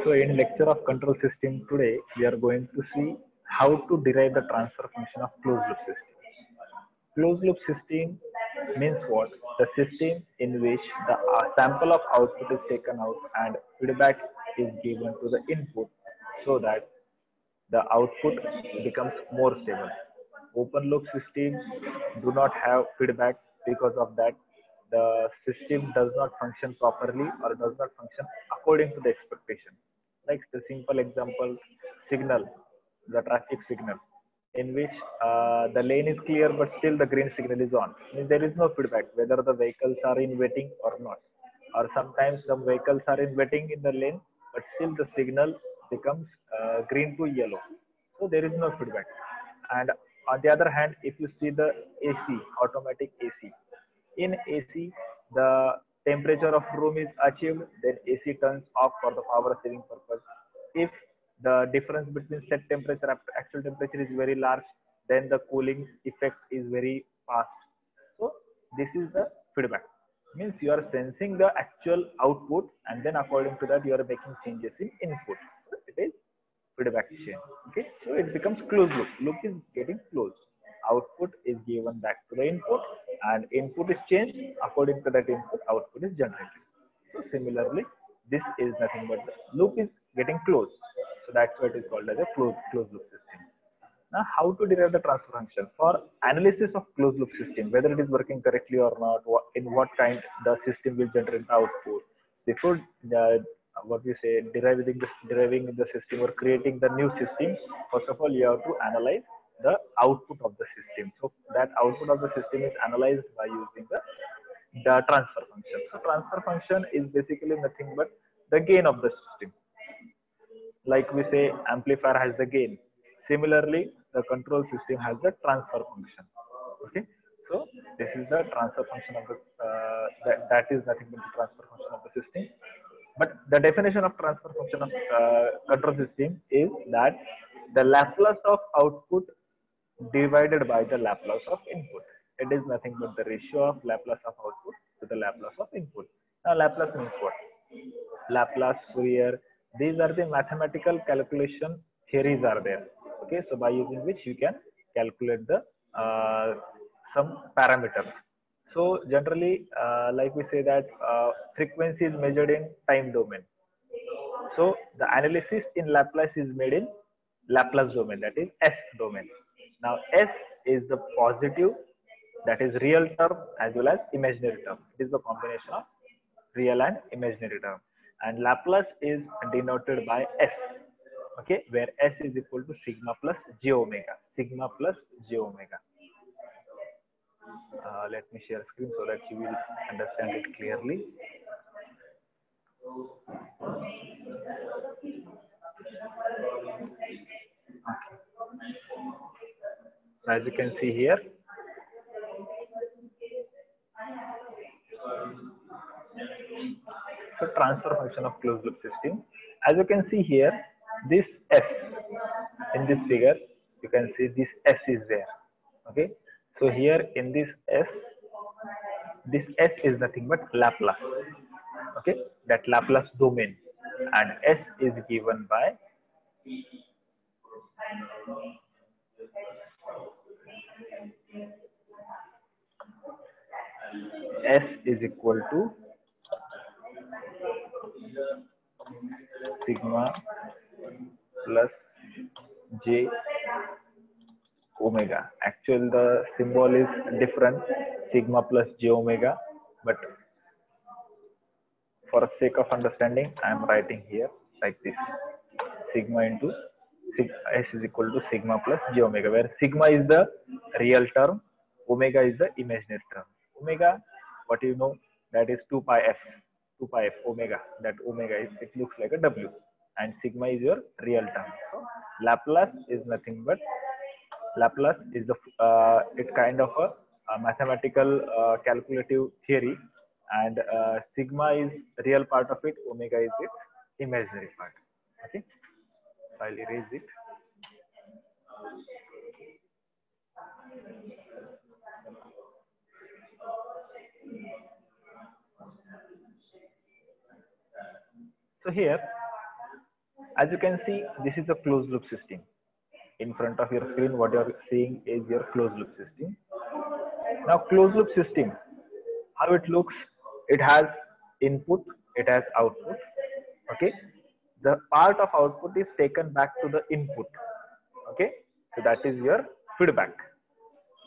So in lecture of control system today, we are going to see how to derive the transfer function of closed loop system. Closed loop system means what? The system in which the sample of output is taken out and feedback is given to the input so that the output becomes more stable. Open loop systems do not have feedback, because of that the system does not function properly or does not function according to the expectation. Like the simple example, signal, the traffic signal, in which the lane is clear but still the green signal is on. Means there is no feedback whether the vehicles are in waiting or not. Or sometimes some vehicles are in waiting in the lane but still the signal becomes green to yellow. So there is no feedback. And on the other hand, if you see the AC, automatic AC, in AC, the temperature of room is achieved, then AC turns off for the power saving purpose. If the difference between set temperature and actual temperature is very large, then the cooling effect is very fast. So this is the feedback. Means you are sensing the actual output and then according to that you are making changes in input. So it is feedback chain. Okay, so it becomes closed loop. Loop is getting closed. Output is given back to the input, and input is changed according to that input. Output is generated. So similarly, this is nothing but the loop is getting closed. So that's why it is called as a closed loop system. Now, how to derive the transfer function for analysis of closed loop system, whether it is working correctly or not, in what kind the system will generate the output. Before what we say deriving the system or creating the new system, first of all you have to analyze the output of the system. So that output of the system is analyzed by using the transfer function. So transfer function is basically nothing but the gain of the system. Like we say amplifier has the gain, similarly the control system has the transfer function. Okay, so this is the transfer function of the that is nothing but the transfer function of the system. But the definition of transfer function of control system is that the Laplace of output divided by the Laplace of input. It is nothing but the ratio of Laplace of output to the Laplace of input. Now Laplace means what? Laplace, Fourier, these are the mathematical calculation theories are there. Okay, so by using which you can calculate the some parameters. So generally, like we say that frequency is measured in time domain. So the analysis in Laplace is made in Laplace domain, that is S domain. Now S is the positive, that is real term as well as imaginary term. It is the combination of real and imaginary term. And Laplace is denoted by S. Okay, where S is equal to sigma plus j omega. Sigma plus j omega. Let me share screen so that you will understand it clearly. As you can see here, so transfer function of closed loop system. As you can see here, this S in this figure, you can see this S is there. Okay, so here in this S is nothing but Laplace. Okay, that Laplace domain, and S is given by S is equal to sigma plus j omega. Actually, the symbol is different, sigma plus j omega, but for the sake of understanding, I am writing here like this: sigma into S is equal to sigma plus j omega, where sigma is the real term, omega is the imaginary term. Omega, what you know, that is 2 pi f, omega. That omega is, it looks like a W, and sigma is your real term. So Laplace is nothing but Laplace is the it kind of a mathematical calculative theory, and sigma is real part of it, omega is its imaginary part. Okay, so I'll erase it. So here, as you can see, this is a closed loop system. In front of your screen, what you are seeing is your closed loop system. Now, closed loop system, how it looks, it has input, it has output. Okay, the part of output is taken back to the input. Okay, so that is your feedback.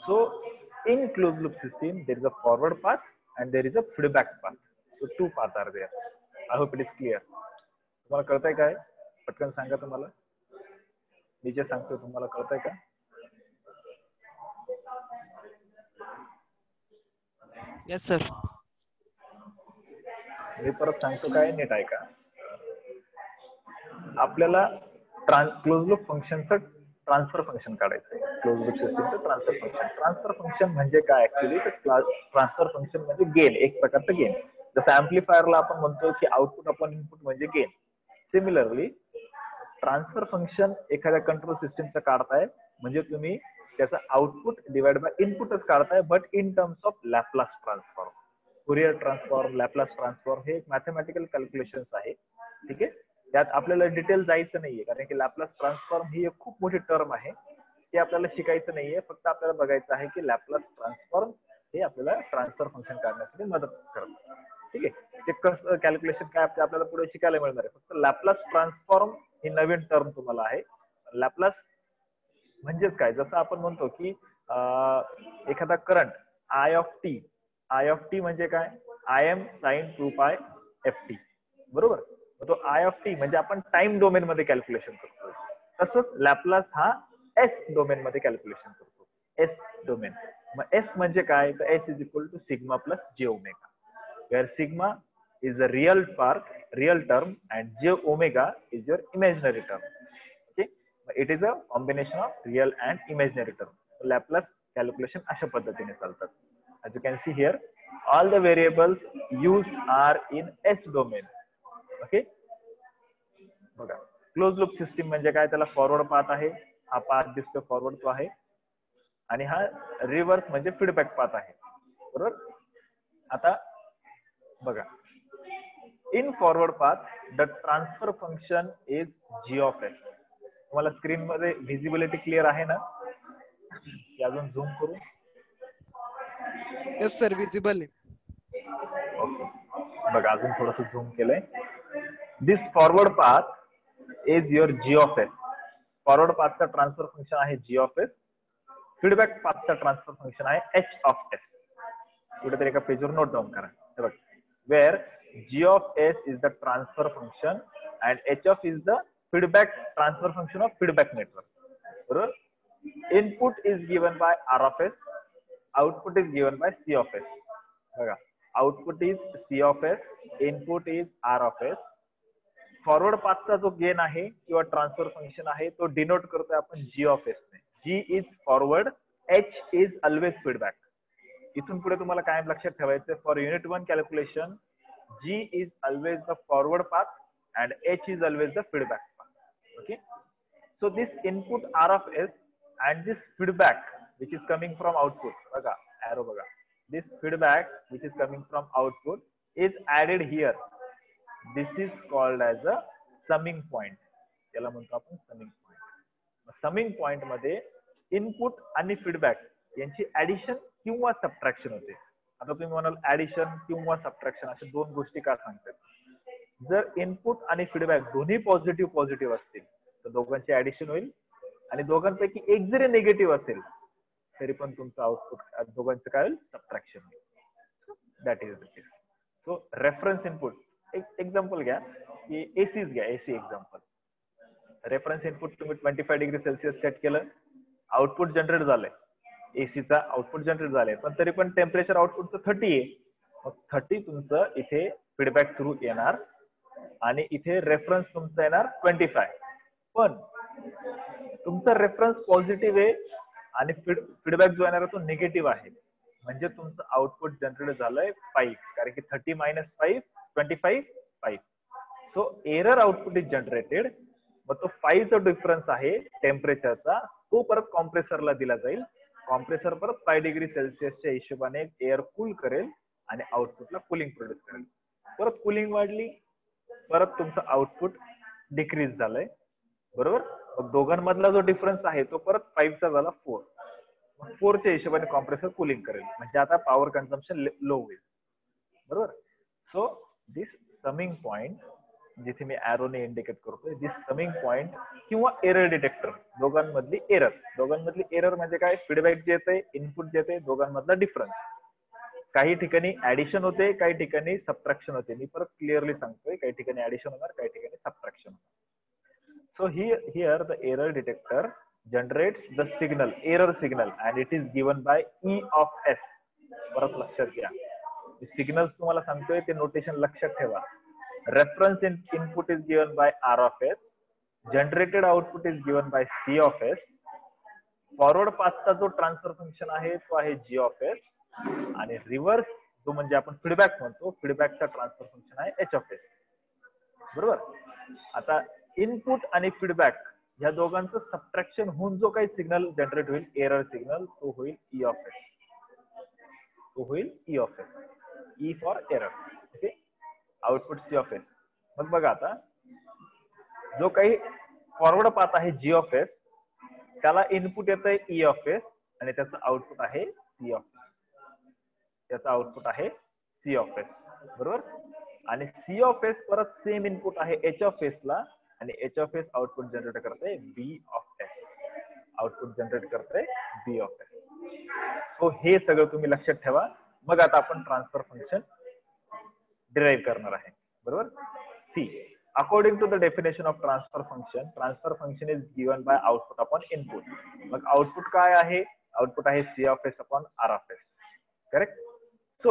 So in closed loop system, there is a forward path and there is a feedback path. So two paths are there. I hope it is clear. तुम्हाला कळतंय काय? पटकन सांगा तुम्हाला. मी जे सांगतो तुम्हाला कळतंय का? Yes sir. मी परत सांगतो काय, नीट ऐका. आपल्याला क्लोज लूप फंक्शनचं ट्रान्सफर फंक्शन काढायचं आहे. क्लोज लूप सिस्टमचं ट्रान्सफर फंक्शन. ट्रान्सफर फंक्शन म्हणजे काय ऍक्च्युली? ट्रान्सफर फंक्शन म्हणजे गेन, एक प्रकारचं गेन. जसं ऍम्प्लिफायरला आपण म्हणतो की आउटपुट अपॉन इनपुट म्हणजे गेन. सिमिलरली ट्रान्सफर फंक्शन एखाद्या कंट्रोल सिस्टमचं काढताय म्हणजे तुम्ही त्याचं आउटपुट डिवाइड बाय इनपुटच काढताय, but in terms of Laplace transform. Fourier transform, Laplace transform हे एक मॅथमॅटिकल कॅल्क्युलेशन्स आहे. ठीक आहे, त्यात आपल्याला डिटेल जायचं नाहीये, कारण की लॅपलास ट्रान्सफॉर्म ही एक खूप मोठी टर्म आहे. ते आपल्याला शिकायचं नाहीये. फक्त आपल्याला बघायचं आहे की लॅपलास ट्रान्सफॉर्म हे आपल्याला ट्रान्सफर फंक्शन काढण्यासाठी मदत करतं. ठीक आहे, ते कसं कॅल्क्युलेशन काय आपल्याला पुढे शिकायला मिळणार आहे. फक्त लॅपलास ट्रान्सफॉर्म ही नवीन टर्म तुम्हाला आहे. लॅपलास म्हणजेच काय? जसं आपण म्हणतो की एखादा करंट आय ऑफ टी म्हणजे काय? आय एम साइन 2π ft, बरोबर. तो आय ऑफ टी म्हणजे आपण टाइम डोमेन मध्ये कॅल्क्युलेशन करतो. तसंच लॅपलास हा एस डोमेन मध्ये कॅल्क्युलेशन करतो. S domain. मग एस म्हणजे काय? तर s is equal to sigma plus j omega, where sigma is a real term and j omega is your imaginary term. Okay, it is a combination of real and imaginary term. Laplace calculation अशा पद्धतीने चालतात. As you can see here, all the variables used are in S domain. Okay, बघा close loop system म्हणजे काय? त्याला forward path आहे, हा path दिसतो फॉरवर्ड तो आहे, आणि हा रिव्हर्स म्हणजे फीडबॅक पाथ आहे, बरोबर. आता बघा, in forward path the transfer function is g of s. तुम्हाला स्क्रीन मध्ये व्हिजिबिलिटी क्लिअर आहे ना? अजून झूम करू? Yes sir, visible. ओके, बघा अजून थोडंसं झूम केलंय. This forward path is your G of s. Forward पाथचा ट्रान्सफर फंक्शन आहे जी ऑफ एस. फीडबॅक पाथचा ट्रान्सफर फंक्शन आहे एच ऑफ एस. कुठेतरी एका पेजवर नोट डाऊन करा. हे बघा, where g of s is the transfer function and h of is the feedback transfer function of feedback network. बरोबर. Input is given by r of s, output is given by c of s. बघा, output is c of s, input is r of s. Forward पाथचा जो gain आहे किंवा transfer function आहे तो denote करतोय आपण g of s ने. g is forward, h is always feedback. इथून पुढे तुम्हाला काय लक्षात ठेवायचं? For unit 1 calculation, G is always the forward path and H is always the feedback path. Okay, so this input R of S and this feedback which is coming from output, baga, arrow baga, this feedback which is coming from output is added here. This is called as a summing point. याला म्हणतो आपण summing point. Summing point मध्ये input आणि feedback यांची addition किंवा subtraction होते. आता तुम्ही म्हणाल ऍडिशन किंवा सबट्रॅक्शन अशा दोन गोष्टी का सांगतात? जर इनपुट आणि फीडबॅक दोन्ही पॉझिटिव्ह असतील तर दोघांचे ऍडिशन होईल, आणि दोघांपैकी एक जरी निगेटिव्ह असेल तरी पण तुमचं आउटपुट दोघांचं काय होईल? सबट्रॅक्शन होईल. That is it. So reference input, एक एक्झाम्पल घ्या की एसीच घ्या, एसी एक्झाम्पल. रेफरन्स इनपुट तुम्ही 25 डिग्री सेल्सिअस सेट केलं, आउटपुट जनरेट झालंय, एसीचा आउटपुट जनरेट झालंय, पण तरी पण टेम्परेचर आउटपुटचं 30 आहे. मग 30 तुमचं इथे फीडबॅक थ्रू येणार आणि इथे रेफरन्स तुमचं येणार 25. पण तुमचा रेफरन्स पॉझिटिव्ह आहे आणि फीडबॅक जो येणार तो निगेटिव्ह आहे, म्हणजे तुमचं आउटपुट जनरेट झालंय 5, कारण की 30 - 5 25 5. So error output is generated. मग तो 5 चा डिफरन्स आहे टेम्परेचरचा, तो परत कॉम्प्रेसरला दिला जाईल. कॉम्प्रेसर परत 5 डिग्री सेल्सिअसच्या हिशोबाने एअर कूल करेल आणि आउटपुटला कूलिंग प्रोड्यूस करेल. परत कूलिंग वाढली परत तुमचं आउटपुट डिक्रीज झालंय, बरोबर. मग दोघांमधला जो डिफरन्स आहे तो परत 5 चा झाला 4. मग 4 च्या हिशोबाने कॉम्प्रेसर कूलिंग करेल, म्हणजे आता पॉवर कन्झम्पशन लो होईल, बरोबर. सो दिस समिंग पॉइंट, जिथे मी ॲरोने इंडिकेट करतोय, दिस समिंग पॉइंट किंवा एरर डिटेक्टर, दोघांमधली एरर म्हणजे काय, फीडबॅक जे येते, इनपुट जे येते, दोघांमधला डिफरन्स. काही ठिकाणी ऍडिशन होते, काही ठिकाणी सबट्रॅक्शन होते. मी परत क्लिअरली सांगतोय, काही ठिकाणी ऍडिशन होणार, काही ठिकाणी सबट्रॅक्शन होणार. So here the error detector generates the signal, error signal, and it is given by E of S. परत लक्षात घ्या, सिग्नल्स तुम्हाला सांगतोय ते नोटेशन लक्षात ठेवा. Reference input is given bye R of S, generated output is given bye C of S, forward पाथचा जो ट्रान्सफर फंक्शन आहे तो आहे G of S, आणि रिव्हर्स जो म्हणजे आपण फीडबॅक म्हणतो, फीडबॅकचा ट्रान्सफर फंक्शन आहे H of S, बरोबर. आता इनपुट आणि फीडबॅक या दोघांचं सबट्रॅक्शन होऊन जो काही सिग्नल जनरेट होईल, एरर सिग्नल, तो होईल E of S, E for error. Okay, output C of S. मग बघा आता जो काही फॉरवर्ड पाथ आहे G of S, त्याला इनपुट येत आहे E of S आणि त्याचं आउटपुट आहे C of S, बरोबर. आणि C of S परत सेम इनपुट आहे H of S ला, आणि H of S output generate करते B of S, सो हे सगळं तुम्ही लक्षात ठेवा. मग आता आपण ट्रान्सफर फंक्शन डिराइव्ह करणार आहे, बरोबर. See, according to the definition of transfer function is given by output upon input. मग आउटपुट काय आहे, आउटपुट आहे C of S upon R of S, correct. So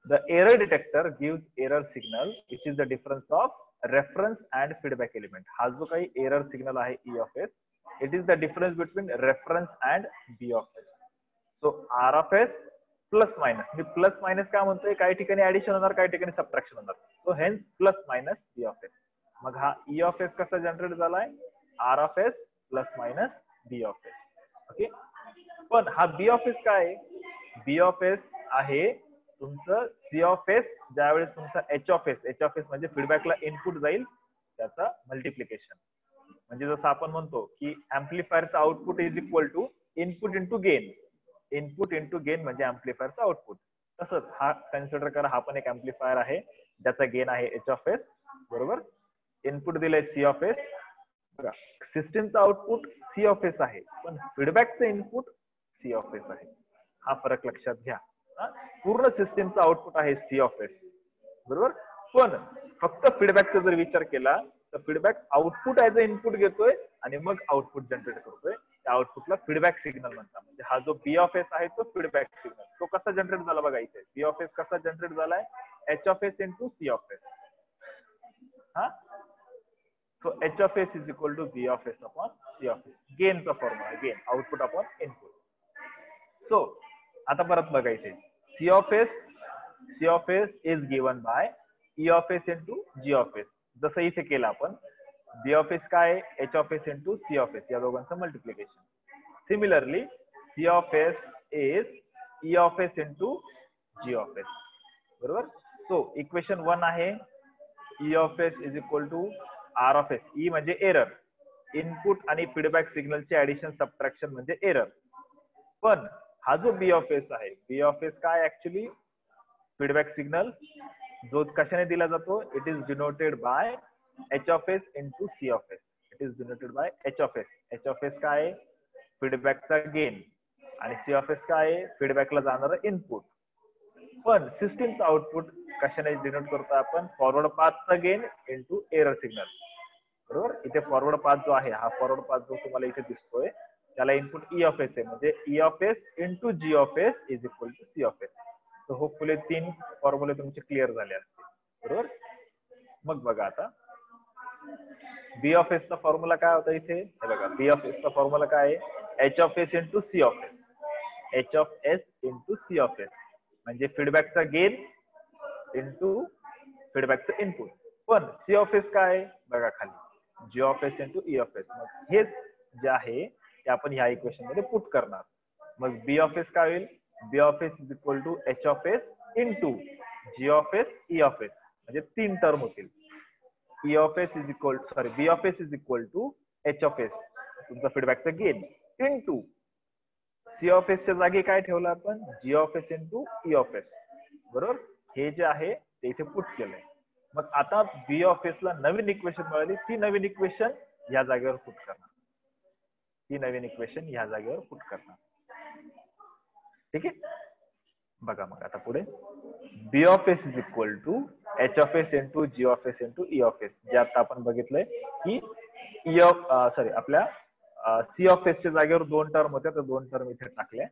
the error detector gives error signal, which is the difference of reference and feedback element. हा जो काही error signal आहे E of S, it is the difference between reference and B of S. So R of S plus minus, me plus minus काय म्हणतोय, काही ठिकाणी addition होणार, काही ठिकाणी सबट्रॅक्शन होणार. So hence plus minus B of S. मग हा E of S कसा जनरेट झालाय, R of S plus minus B of S. Okay, पण हा B of S काय, B of S आहे तुमचं C of S, ज्यावेळेस तुमचा H of S म्हणजे फीडबॅकला इनपुट जाईल त्याचा मल्टिप्लिकेशन. म्हणजे जसं आपण म्हणतो की ऍम्प्लिफायरचं output is equal to input into gain, म्हणजे ऍम्प्लिफायरचं आउटपुट. तसंच हा कन्सिडर करा, हा पण एक ऍम्प्लिफायर आहे ज्याचा गेन आहे H of S, बरोबर. इनपुट दिलंय C of S, बघा सिस्टीमचं आउटपुट C of S आहे, पण फीडबॅकचं इनपुट C of S आहे. हा फरक लक्षात घ्या. पूर्ण सिस्टीमचं आउटपुट आहे C of S, बरोबर. पण फक्त फीडबॅकचा जर विचार केला तर feedback output as a input घेतोय आणि मग आउटपुट जनरेट करतोय. त्या आउटपुटला फीडबॅक सिग्नल म्हणतात. म्हणजे हा जो B of S आहे तो फीडबॅक सिग्नल, तो कसा जनरेट झाला बघा इथे. B of S कसा जनरेट झालाय, H of S into C of S. हा, so H of S is equal to B of S upon C of S. गेनचा formula, gain output upon input. So आता परत बघायचे, C of S is given by E of S into G of S. जसं इथे केलं आपण, B of S काय, H of S into C of S, या दोघांचं multiplication. Similarly C of S is E of S into G of S, बरोबर. So equation 1 आहे E of S is equal to R of S. E म्हणजे error, input आणि feedback सिग्नलचे addition subtraction म्हणजे error. पण हा जो B of S आहे, B of S काय ऍक्च्युली फीडबॅक सिग्नल, जो कशाने दिला जातो, it is denoted by H of S into C of S. It is denoted by H of S. H of S काय, फीडबॅकचा गेन, आणि C of S काय, फीडबॅकला जाणारं input. पण सिस्टीमचं आउटपुट कशाने डिनोट करतो आपण, फॉरवर्ड पाथचा गेन इंटू एरर सिग्नल, बरोबर. इथे फॉरवर्ड पाथ जो आहे, हा फॉरवर्ड पाथ जो तुम्हाला इथे दिसतोय, त्याला इनपुट E of S आहे, म्हणजे E of S into G of S is equal to C of S. तर होपफुली 3 फॉर्म्युले तुमचे क्लिअर झाले असतील, बरोबर. मग बघा आता B of S चा फॉर्म्युला काय होता इथे, हे बघा B of S चा फॉर्म्युला काय आहे, H of S into C of S. H of S into C of S म्हणजे फीडबॅकचा गेन इंटू फीडबॅकचं इनपुट. पण C of S काय, बघा खाली G of S into E of S. मग हेच जे आहे ते आपण ह्या इक्वेशन मध्ये पुट करणार. मग B of S काय होईल, B of S is equal to H of S into G of S E of S, म्हणजे 3 टर्म होतील. E of s is equal sorry B of s is equal to H of s तुमचा फीडबॅकचा gain into C of s च्या जागी काय ठेवलं आपण G of s into E of s बरोबर. हे जे आहे ते इथे पुट केलंय. मग आता B of s ला नवीन इक्वेशन मिळाली, ती नवीन इक्वेशन या जागेवर पुट करणार, ती नवीन इक्वेशन या जागेवर पुट करणार. ठीक आहे. बघा मग आता पुढे B of s is equal to H of s into G of s into E of s जे आता आपण बघितलंय की आपल्या C of s च्या जागेवर दोन टर्म होत्या, तर दोन टर्म इथे टाकल्या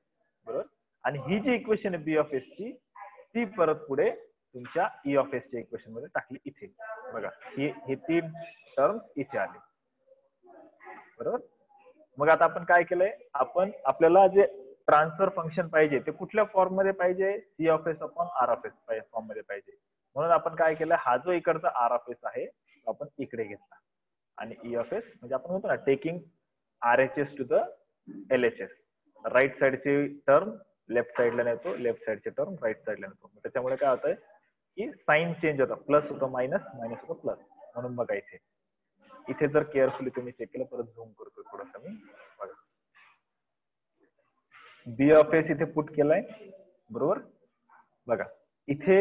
बरोबर. आणि ही जी इक्वेशन आहे B of s ची ती परत पुढे तुमच्या E of s च्या इक्वेशन मध्ये टाकली इथे. बघा हे तीन टर्म इथे आले बरोबर. मग आता आपण काय केलंय, आपण आपल्याला जे ट्रान्सफर फंक्शन पाहिजे ते कुठल्या फॉर्म मध्ये पाहिजे, C of s upon R of s form मध्ये पाहिजे. म्हणून आपण काय केलं, हा जो इकडचा R of s आहे तो आपण इकडे घेतला आणि E of s म्हणजे आपण म्हणतो ना taking RHS to the LHS, right साइडची टर्म लेफ्ट साइडला नेतो, लेफ्ट साइडची टर्म राईट साइडला नेतो. त्याच्यामुळे काय होतंय की साइन चेंज होतं, प्लस होतं मायनस, मायनस होतं प्लस. म्हणून बघा इथे जर केअरफुली तुम्ही चेक केलं, परत झूम करतो थोडंसं मी. बघा B of s इथे पुट केलाय बरोबर. बघा इथे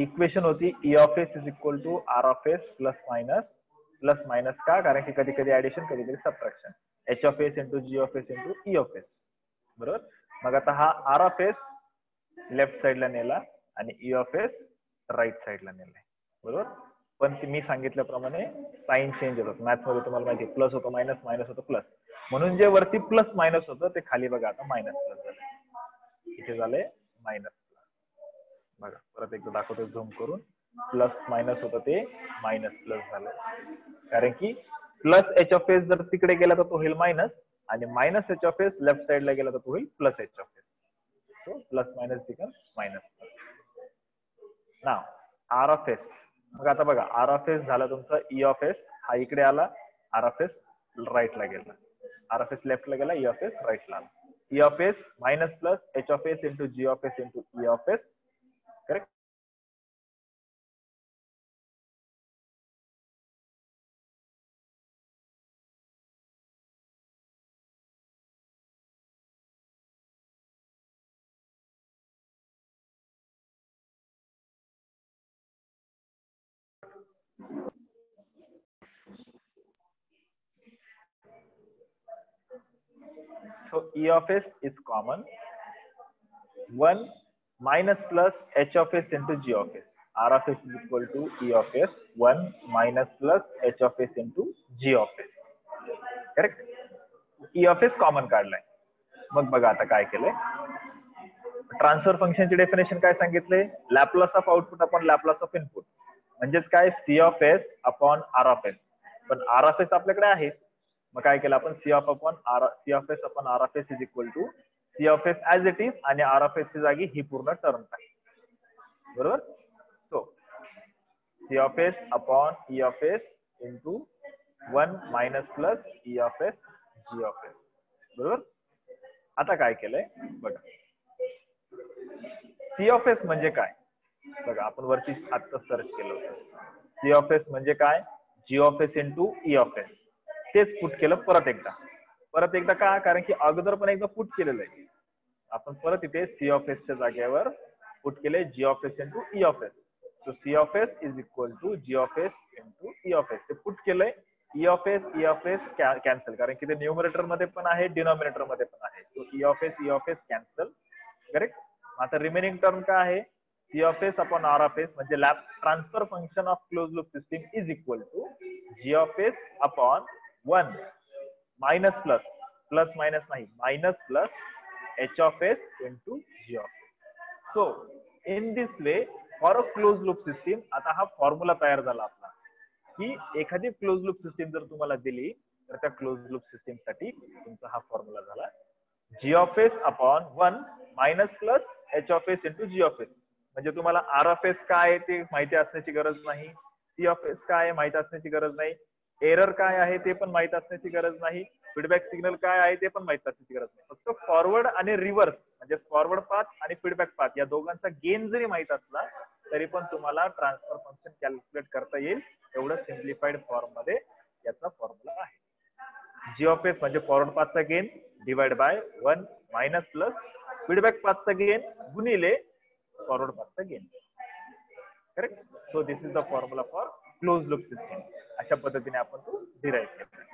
इक्वेशन होती E of s is equal to R of s plus minus का, कारण की कधी कधी ऍडिशन कधी कधी subtraction, H of s into G of s into E of s बरोबर. मग आता हा R of s लेफ्ट साइडला नेला आणि E of s राईट साइडला नेलाय बरोबर. पण मी सांगितल्याप्रमाणे साइन चेंज होतात मॅथ्स मध्ये, तुम्हाला माहिती आहे प्लस होतं मायनस, मायनस होतं प्लस. म्हणून जे वरती प्लस मायनस होतं ते खाली बघा आता मायनस प्लस झालं, इथे झालंय मायनस प्लस. बघा परत एकदा दाखवतो झूम करून, प्लस मायनस होतं ते मायनस प्लस झालं, कारण की प्लस H of s जर तिकडे गेला तर तो होईल मायनस, आणि minus H of s left साइडला गेला तर तो होईल plus H of s. So plus minus becomes minus plus. Now R of s. मग आता बघा R of s झाला तुमचा E of s, हा इकडे आला, R of s राईटला गेला, R of s लेफ्टला गेला, E of s राईटला आला. E of s minus plus H of s into G of s into E of s correct. So E of s is common. 1 minus plus H of s into G of s. R of s is equal to E of s. 1 minus plus H of s into G of s. Correct? E of s common काढलाय. मग बघा आता काय केलंय, transfer फंक्शनची definition काय सांगितले, Laplace of output upon Laplace of input, म्हणजेच काय C of s upon R of s. पण R of s आपल्याकडे आहे, मग काय केलं आपण C of s upon R of s is equal to C of s as it is, आणि R of s ची जागी ही पूर्ण टर्म टाकली बरोबर. So C of s upon E of s into 1 minus plus E of s G of s बरोबर. आता काय केलंय बघा, C of s म्हणजे काय, बघा आपण वरती आता सर्च केलं होतं. C of s म्हणजे काय, G of s into E of s. तेच पुट केलं परत एकदा का, कारण की अगोदर पण एकदा पुट केलेलं आहे, आपण परत इथे C of s च्या जागेवर पुट केले G of s into E of s. So C of s is equal to G of s into E of s. ते पुट केलंय, E of s कॅन्सल, कारण की ते न्यूमरेटर मध्ये पण आहे, डिनॉमिनेटर मध्ये पण आहे. So E of s cancel correct. आता रिमेनिंग टर्म काय आहे, C of s upon R of s म्हणजे लॅप transfer function of close loop system is equal to G of s अपॉन 1 मायनस प्लस मायनस नाही, minus plus H of s into G of s. So in this way for a closed loop system, आता हा formula तयार झाला आपला, की एखादी close loop system जर तुम्हाला दिली तर त्या क्लोज लूप सिस्टीम साठी तुमचा हा फॉर्म्युला झाला G of s अपॉन 1 minus plus H of s into G of s. म्हणजे तुम्हाला R of s काय आहे ते माहिती असण्याची गरज नाही, C of s काय आहे माहिती असण्याची गरज नाही, एरर काय आहे ते पण माहित असण्याची गरज नाही, फीडबॅक सिग्नल काय आहे ते पण माहित असण्याची गरज नाही. फक्त फॉरवर्ड आणि रिव्हर्स म्हणजे फॉरवर्ड पाथ आणि फीडबॅक पाथ या दोघांचा गेन जरी माहित असला तरी पण तुम्हाला ट्रान्सफर फंक्शन कॅल्क्युलेट करता येईल. एवढं सिम्प्लिफाईड फॉर्म मध्ये याचा फॉर्म्युला आहे. जी ऑफ एस म्हणजे फॉरवर्ड पाथचा gain divide by 1 minus plus feedback पाथचा गेन गुणिले फॉरवर्ड पाथचा gain. Correct. So this is the formula for close loop system. अशा पद्धतीने आपण तो डिराईव्ह केला.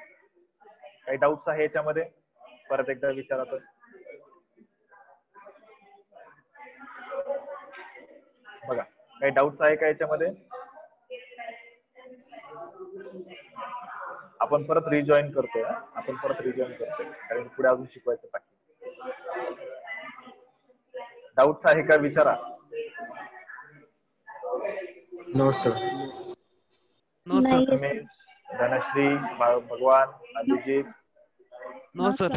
काही डाऊट्स आहे याच्यामध्ये? परत एकदा विचारतो. बघा, काही डाऊट्स आहे का याच्यामध्ये? आपण परत रिजॉईन करतोय. कारण पुढे अजून शिकवायचं बाकी. डाऊट्स आहे का विचारा. No sir. No sir. Ramesh, Dhanashree, Bhagwan, Abhijit. No sir.